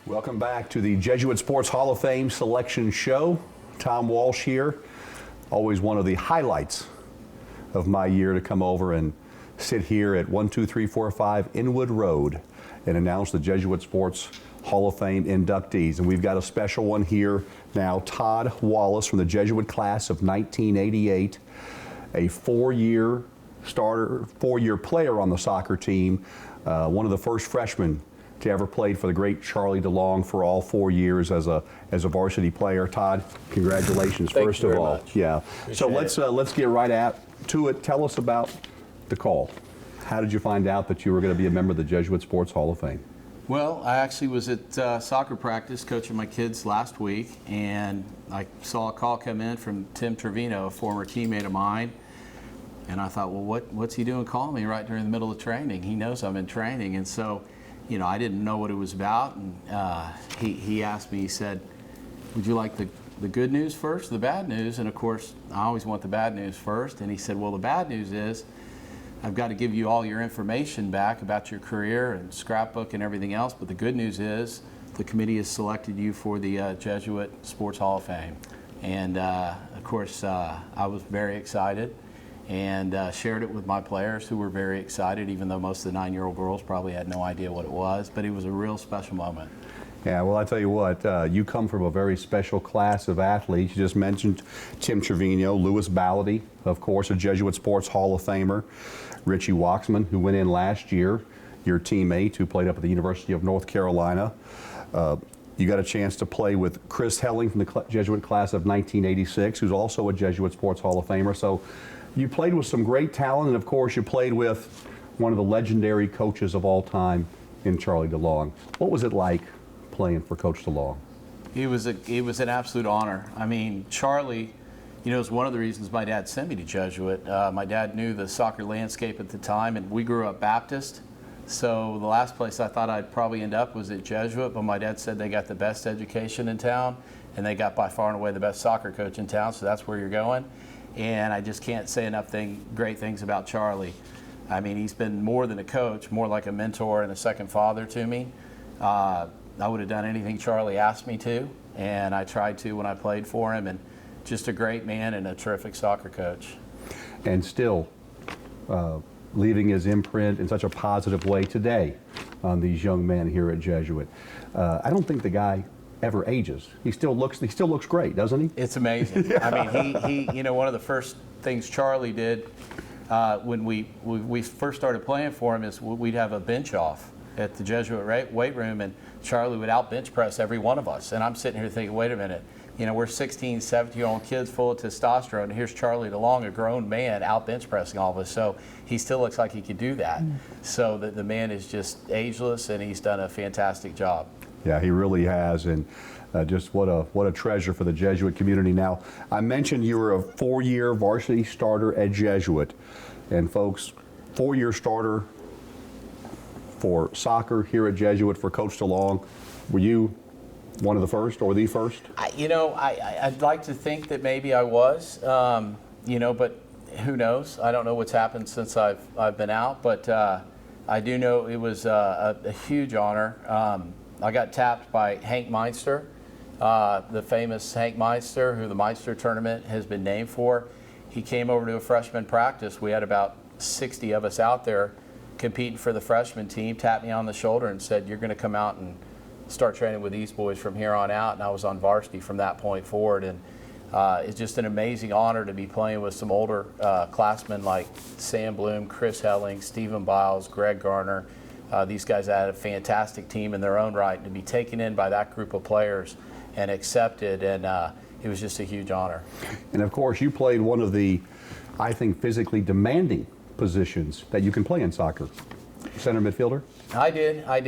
Welcome back to the Jesuit Sports Hall of Fame selection show. Tom Walsh here. Always one of the highlights of my year to come over and sit here at 12345 Inwood Road and announce the Jesuit Sports Hall of Fame inductees. And we've got a special one here now. Todd Wallace from the Jesuit class of 1988, a four-year starter, four-year player on the soccer team, one of the first freshmen to ever played for the great Charlie DeLong for all 4 years as a varsity player. Todd, congratulations. Thank first you of very all. much. Yeah. Appreciate So let's get right to it. Tell us about the call. How did you find out that you were going to be a member of the Jesuit Sports Hall of Fame? Well, I actually was at soccer practice coaching my kids last week, and I saw a call come in from Tim Trevino, a former teammate of mine. And I thought, well, what's he doing calling me right during the middle of training? He knows I'm in training. And so, you know, I didn't know what it was about. And he asked me, he said, would you like the good news first, or the bad news? And of course, I always want the bad news first. And he said, well, the bad news is I've got to give you all your information back about your career and scrapbook and everything else. But the good news is the committee has selected you for the Jesuit Sports Hall of Fame. And of course, I was very excited and shared it with my players, who were very excited, even though most of the 9-year-old girls probably had no idea what it was. But it was a real special moment. Yeah, well, I tell you what, you come from a very special class of athletes. You just mentioned Tim Trevino, Louis Ballady, of course, a Jesuit Sports Hall of Famer, Richie Waxman, who went in last year, your teammate, who played up at the University of North Carolina. You got a chance to play with Chris Helling from the Jesuit class of 1986, who's also a Jesuit Sports Hall of Famer. So you played with some great talent, and of course you played with one of the legendary coaches of all time in Charlie DeLong. What was it like playing for Coach DeLong? It was an absolute honor. I mean, Charlie, you know, is one of the reasons my dad sent me to Jesuit. My dad knew the soccer landscape at the time, and we grew up Baptist. So the last place I thought I'd probably end up was at Jesuit, but my dad said they got the best education in town, and they got by far and away the best soccer coach in town, so that's where you're going. And I just can't say enough great things about Charlie. I mean, he's been more than a coach, more like a mentor and a second father to me. I would have done anything Charlie asked me to, and I tried to when I played for him, and just a great man and a terrific soccer coach. And still leaving his imprint in such a positive way today on these young men here at Jesuit. I don't think the guy ever ages. He still looks great, doesn't he? It's amazing. Yeah. I mean, he you know, one of the first things Charlie did when we first started playing for him is we'd have a bench off at the Jesuit weight room, and Charlie would out bench press every one of us. And I'm sitting here thinking, wait a minute, you know, we're 16, 17-year-old kids full of testosterone, and here's Charlie DeLong, a grown man, out bench pressing all of us. So he still looks like he could do that. So the man is just ageless, and he's done a fantastic job. Yeah, he really has, and just what a treasure for the Jesuit community. Now, I mentioned you were a 4-year varsity starter at Jesuit, and folks, 4-year starter for soccer here at Jesuit for Coach DeLong. Were you one of the first, or the first? I'd like to think that maybe I was, you know, but who knows? I don't know what's happened since I've been out, but I do know it was a huge honor. I got tapped by Hankmeister, the famous Hankmeister, who the Meister tournament has been named for. He came over to a freshman practice. We had about 60 of us out there competing for the freshman team, tapped me on the shoulder and said, you're going to come out and start training with these boys from here on out. And I was on varsity from that point forward. And it's just an amazing honor to be playing with some older classmen like Sam Bloom, Chris Helling, Stephen Biles, Greg Garner. These guys had a fantastic team in their own right, to be taken in by that group of players and accepted, and it was just a huge honor. And of course, you played one of the, I think, physically demanding positions that you can play in soccer, center midfielder. I did. I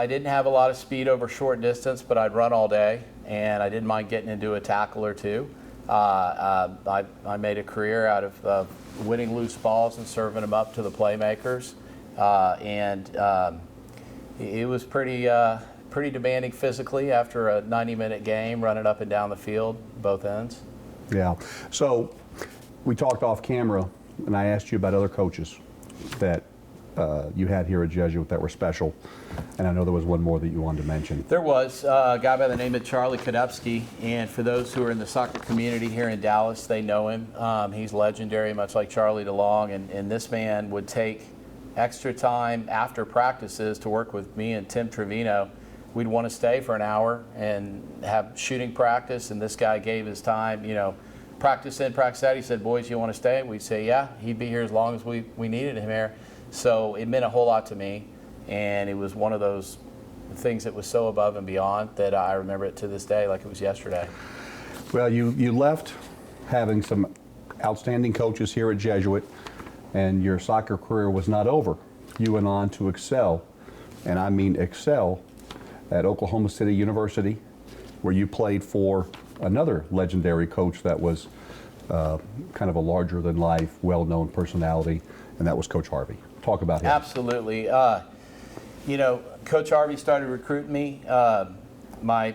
didn't have a lot of speed over short distance, but I'd run all day, and I didn't mind getting into a tackle or two. I made a career out of winning loose balls and serving them up to the playmakers. It was pretty demanding physically after a 90-minute game, running up and down the field, both ends. Yeah. So we talked off camera, and I asked you about other coaches that you had here at Jesuit that were special? And I know there was one more that you wanted to mention. There was a guy by the name of Charlie Kadupski, and for those who are in the soccer community here in Dallas, they know him. He's legendary, much like Charlie DeLong, and this man would take extra time after practices to work with me and Tim Trevino. We'd want to stay for an hour and have shooting practice, and this guy gave his time, practice in, practice out. He said, "Boys, you want to stay?" We'd say, "Yeah." He'd be here as long as we needed him here. So it meant a whole lot to me, and it was one of those things that was so above and beyond that I remember it to this day like it was yesterday. Well, you left having some outstanding coaches here at Jesuit, and your soccer career was not over. You went on to excel, and I mean excel, at Oklahoma City University, where you played for another legendary coach that was kind of a larger-than-life, well-known personality, and that was Coach Harvey. Talk about him. Absolutely. Coach Harvey started recruiting me my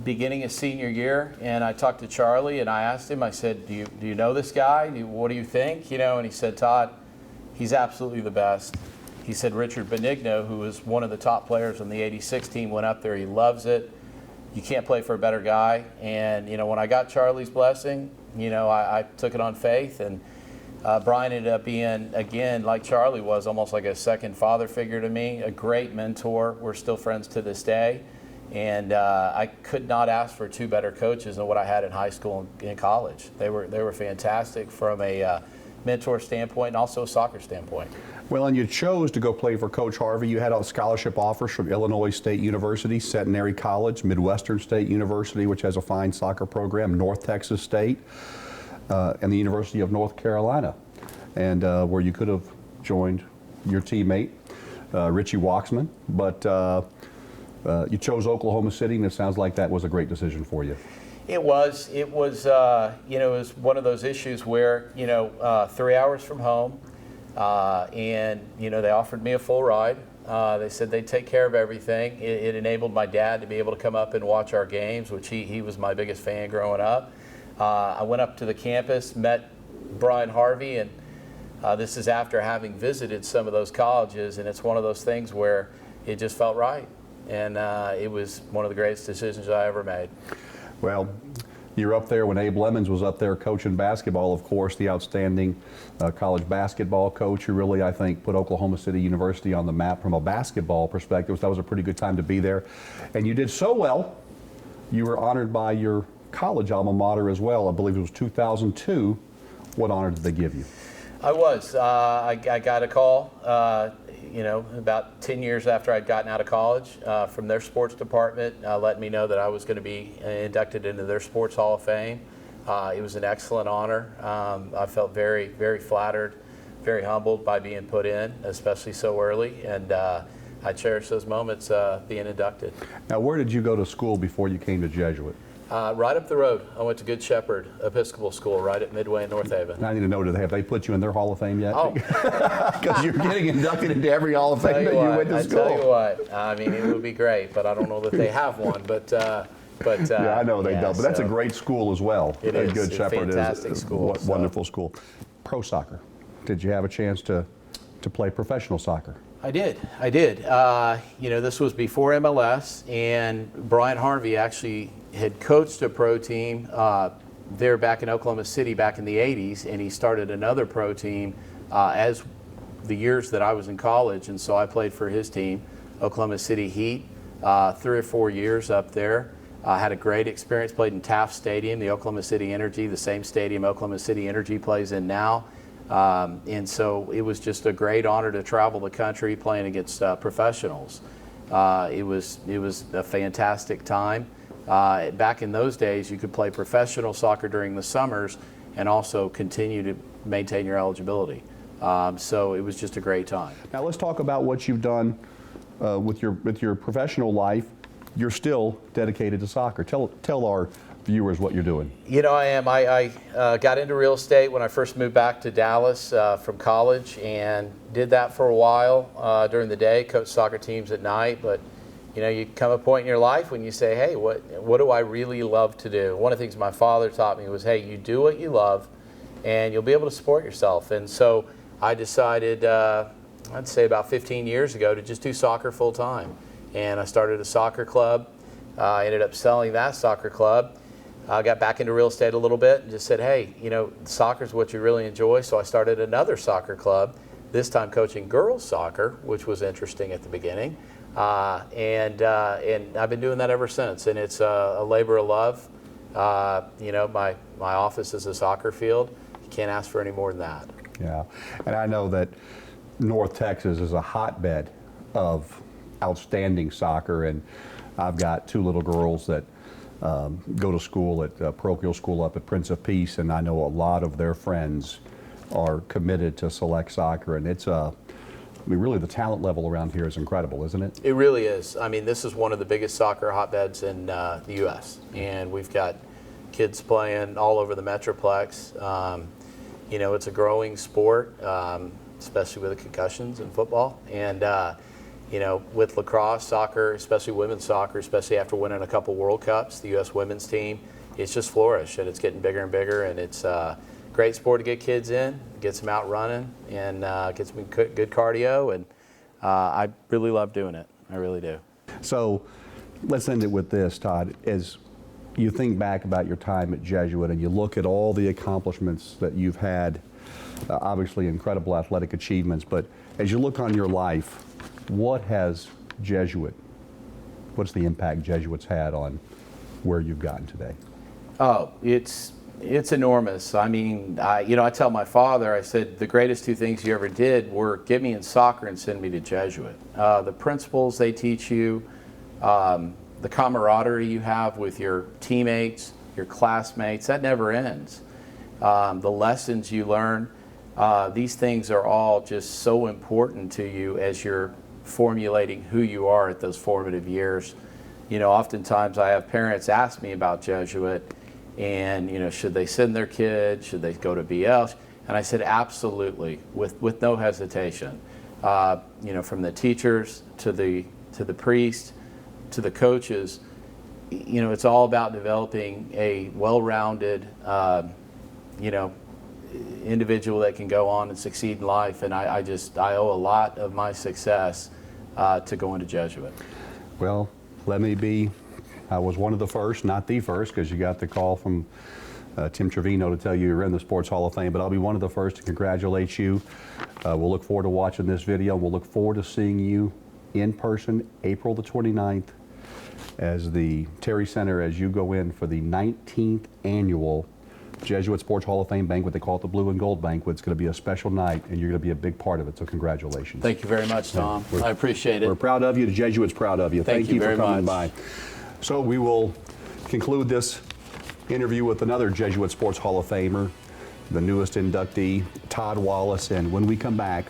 beginning of senior year, and I talked to Charlie, and I asked him, I said, do you know this guy? What do you think? And he said, "Todd, he's absolutely the best." He said, "Richard Benigno, who was one of the top players on the '86 team, went up there. He loves it. You can't play for a better guy." And, when I got Charlie's blessing, I took it on faith. And Brian ended up being, again, like Charlie was, almost like a second father figure to me, a great mentor. We're still friends to this day. And I could not ask for two better coaches than what I had in high school and in college. They were fantastic from a mentor standpoint and also a soccer standpoint. Well, and you chose to go play for Coach Harvey. You had all scholarship offers from Illinois State University, Centenary College, Midwestern State University, which has a fine soccer program, North Texas State, and the University of North Carolina, and where you could have joined your teammate, Richie Waxman. But you chose Oklahoma City, and it sounds like that was a great decision for you. It was. It was one of those issues where, 3 hours from home, and, they offered me a full ride. They said they'd take care of everything. It enabled my dad to be able to come up and watch our games, which he was my biggest fan growing up. I went up to the campus, met Brian Harvey, and this is after having visited some of those colleges, and it's one of those things where it just felt right. And it was one of the greatest decisions I ever made. Well, you're up there when Abe Lemons was up there coaching basketball, of course, the outstanding college basketball coach who really, I think, put Oklahoma City University on the map from a basketball perspective. So that was a pretty good time to be there. And you did so well, you were honored by your college alma mater as well. I believe it was 2002. What honor did they give you? I was. I got a call, about 10 years after I'd gotten out of college from their sports department, letting me know that I was going to be inducted into their Sports Hall of Fame. It was an excellent honor. I felt very, very flattered, very humbled by being put in, especially so early, and I cherish those moments being inducted. Now, where did you go to school before you came to Jesuit? Right up the road. I went to Good Shepherd Episcopal School right at Midway in North Haven. I need to know, have they put you in their Hall of Fame yet? Oh. Because you're getting inducted into every Hall of Fame that you went to school. I tell you what, I mean, it would be great, but I don't know that they have one. But yeah, I know they don't. But that's a great school as well. It is. Good Shepherd is fantastic school. Wonderful school. Pro soccer. Did you have a chance to play professional soccer? I did. This was before MLS, and Brian Harvey actually had coached a pro team there back in Oklahoma City back in the 80s, and he started another pro team as the years that I was in college, and so I played for his team, Oklahoma City Heat, 3 or 4 years up there. I had a great experience, played in Taft Stadium, the Oklahoma City Energy, the same stadium Oklahoma City Energy plays in now. And so it was just a great honor to travel the country playing against professionals. It was a fantastic time. Back in those days, you could play professional soccer during the summers and also continue to maintain your eligibility. So it was just a great time. Now let's talk about what you've done with your professional life. You're still dedicated to soccer. Tell our viewers what you're doing. I am. I got into real estate when I first moved back to Dallas from college, and did that for a while during the day, coached soccer teams at night. But you come a point in your life when you say, hey, what do I really love to do? One of the things my father taught me was, hey, you do what you love and you'll be able to support yourself. And so I decided, I'd say about 15 years ago, to just do soccer full time. And I started a soccer club. I ended up selling that soccer club. I got back into real estate a little bit and just said, hey, you know, soccer's what you really enjoy. So I started another soccer club, this time coaching girls soccer, which was interesting at the beginning. And I've been doing that ever since. And it's a labor of love. You know, my office is a soccer field. You can't ask for any more than that. Yeah, and I know that North Texas is a hotbed of outstanding soccer, and I've got two little girls that go to school at parochial school up at Prince of Peace, and I know a lot of their friends are committed to select soccer, and it's I mean, really the talent level around here is incredible, isn't it? It really is. I mean, this is one of the biggest soccer hotbeds in the U.S., and we've got kids playing all over the Metroplex. You know, it's a growing sport, especially with the concussions in football. And, you know, with lacrosse, soccer, especially women's soccer, especially after winning a couple World Cups, the U.S. women's team, it's just flourished, and it's getting bigger and bigger. And it's a great sport to get kids in, gets them out running, and gets them good cardio. And I really love doing it. I really do. So let's end it with this, Todd. As you think back about your time at Jesuit and you look at all the accomplishments that you've had, obviously incredible athletic achievements, but as you look on your life, what's the impact Jesuit's had on where you've gotten today? Oh, it's enormous. I mean, you know, I tell my father, I said, the greatest two things you ever did were get me in soccer and send me to Jesuit. The principles they teach you, the camaraderie you have with your teammates, your classmates, that never ends. The lessons you learn, these things are all just so important to you as you're formulating who you are at those formative years. You know, oftentimes I have parents ask me about Jesuit and, you know, should they send their kid, should they go to BL? And I said, absolutely, with no hesitation. You know, from the teachers to the priests, to the coaches, you know, it's all about developing a well-rounded, you know, individual that can go on and succeed in life. And I owe a lot of my success to going to Jesuit. Well, I was one of the first, not the first, because you got the call from Tim Trevino to tell you you're in the Sports Hall of Fame, but I'll be one of the first to congratulate you. We'll look forward to watching this video. We'll look forward to seeing you in person April the 29th as the Terry Center as you go in for the 19th annual Jesuit Sports Hall of Fame banquet. They call it the Blue and Gold Banquet. It's going to be a special night, and you're going to be a big part of it, so congratulations. Thank you very much, Tom. I appreciate it. We're proud of you. The Jesuit's proud of you. Thank you for very coming much. by. So we will conclude this interview with another Jesuit Sports Hall of Famer, the newest inductee, Todd Wallace, and when we come back,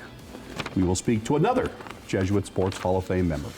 we will speak to another Jesuit Sports Hall of Fame member.